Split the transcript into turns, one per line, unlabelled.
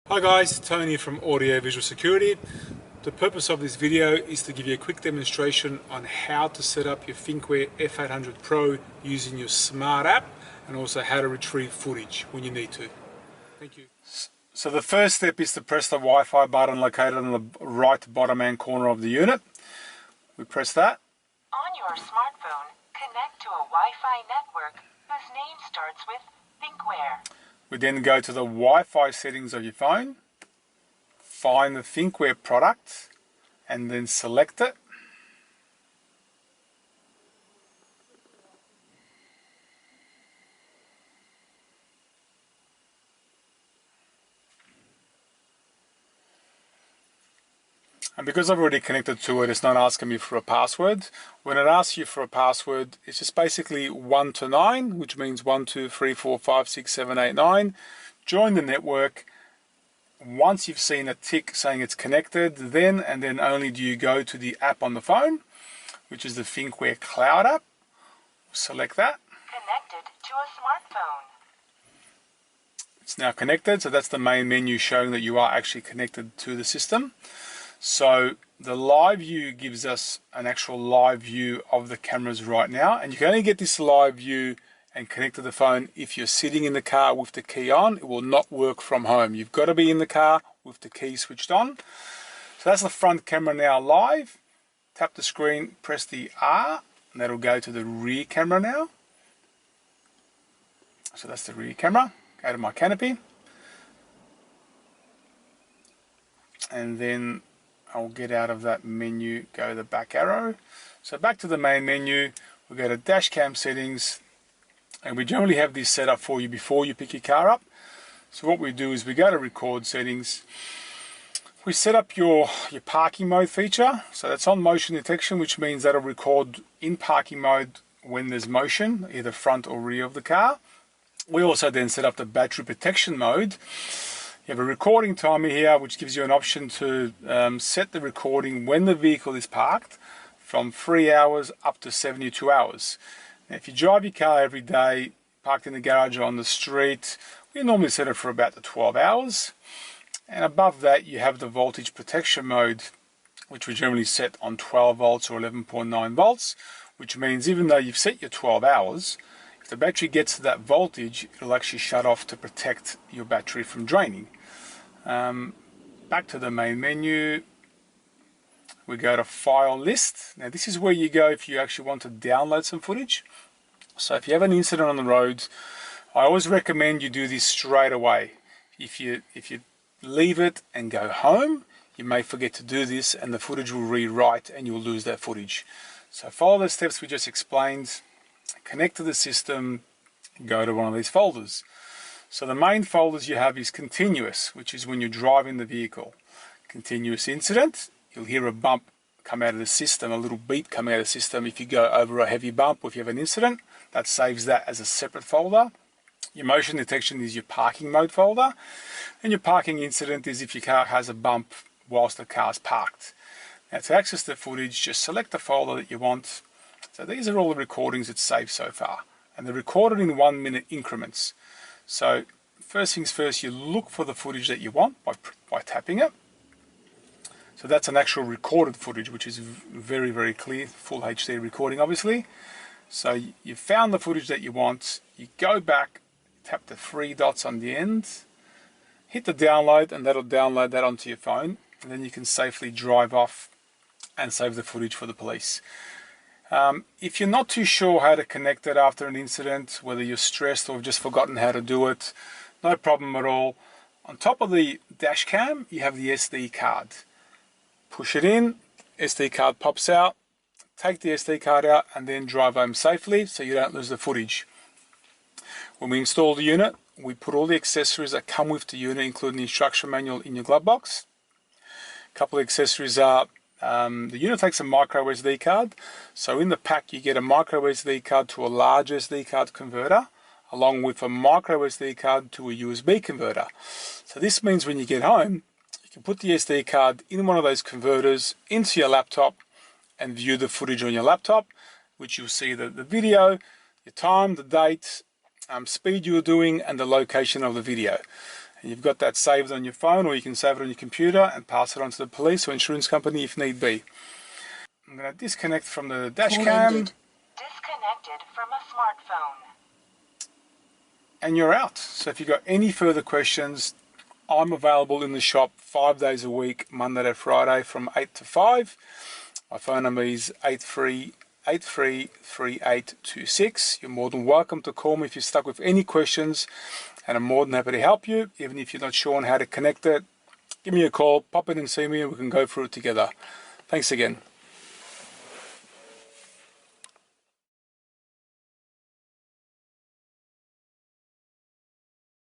Hi guys, Tony from Audio Visual Security. The purpose of this video is to give you a quick demonstration on how to set up your Thinkware F800 Pro using your smart app, and also how to retrieve footage when you need to. Thank you. So the first step is to press the Wi-Fi button located on the right bottom hand corner of the unit. We press that.
On your smartphone, connect to a Wi-Fi network whose name starts with Thinkware.
We then go to the Wi-Fi settings of your phone, find the Thinkware product, and then select it. And because I've already connected to it, it's not asking me for a password. When it asks you for a password, it's just basically 1 to 9, which means 1, 2, 3, 4, 5, 6, 7, 8, 9. Join the network. Once you've seen a tick saying it's connected, then and then only do you go to the app on the phone, which is the Thinkware Cloud app. Select that.
Connected to a smartphone.
It's now connected, so that's the main menu showing that you are actually connected to the system. So the live view gives us an actual live view of the cameras right now, and you can only get this live view and connect to the phone if you're sitting in the car with the key on. It will not work from home. You've got to be in the car with the key switched on. So that's the front camera now live. Tap the screen, press the R, and that'll go to the rear camera now. So that's the rear camera. Go to my canopy, and then I'll get out of that menu, go to the back arrow. So back to the main menu, we go to Dashcam Settings, and we generally have this set up for you before you pick your car up. So what we do is we go to Record Settings. We set up your parking mode feature. So that's on motion detection, which means that'll record in parking mode when there's motion, either front or rear of the car. We also then set up the battery protection mode. You have a recording timer here, which gives you an option to set the recording when the vehicle is parked from 3 hours up to 72 hours. Now, if you drive your car every day, parked in the garage or on the street, we normally set it for about the 12 hours. And above that, you have the voltage protection mode, which we generally set on 12 volts or 11.9 volts, which means even though you've set your 12 hours, if the battery gets to that voltage, it'll actually shut off to protect your battery from draining. Back to the main menu, we go to File List. Now this is where you go if you actually want to download some footage. So if you have an incident on the road, I always recommend you do this straight away. If you leave it and go home, you may forget to do this and the footage will rewrite and you'll lose that footage. So follow the steps we just explained, connect to the system, go to one of these folders. So the main folders you have is continuous, which is when you're driving the vehicle. Continuous incident, you'll hear a bump come out of the system, a little beep coming out of the system if you go over a heavy bump or if you have an incident. That saves that as a separate folder. Your motion detection is your parking mode folder. And your parking incident is if your car has a bump whilst the car's parked. Now to access the footage, just select the folder that you want. So these are all the recordings it's saved so far. And they're recorded in 1 minute increments. So first things first, you look for the footage that you want by tapping it. So that's an actual recorded footage, which is very, very clear, full HD recording obviously. So you found the footage that you want, you go back, tap the 3 dots on the end, hit the download, and that'll download that onto your phone, and then you can safely drive off and save the footage for the police. If you're not too sure how to connect it after an incident, whether you're stressed or have just forgotten how to do it, no problem at all. On top of the dash cam, you have the SD card. Push it in, SD card pops out, take the SD card out and then drive home safely so you don't lose the footage. When we install the unit, we put all the accessories that come with the unit, including the instruction manual, in your glove box. A couple of accessories are the unit takes a micro SD card, so in the pack you get a micro SD card to a large SD card converter, along with a micro SD card to a USB converter. So this means when you get home, you can put the SD card in one of those converters into your laptop and view the footage on your laptop, which you'll see the video, your time, the date, speed you were doing, and the location of the video. You've got that saved on your phone, or you can save it on your computer and pass it on to the police or insurance company if need be. I'm going to disconnect from the dash cam.
Disconnected from a smartphone.
And you're out. So if you've got any further questions, I'm available in the shop 5 days a week, Monday to Friday from 8 to 5. My phone number is 83833826. You're more than welcome to call me if you're stuck with any questions, and I'm more than happy to help you. Even if you're not sure on how to connect it, give me a call, pop in and see me, and we can go through it together. Thanks again.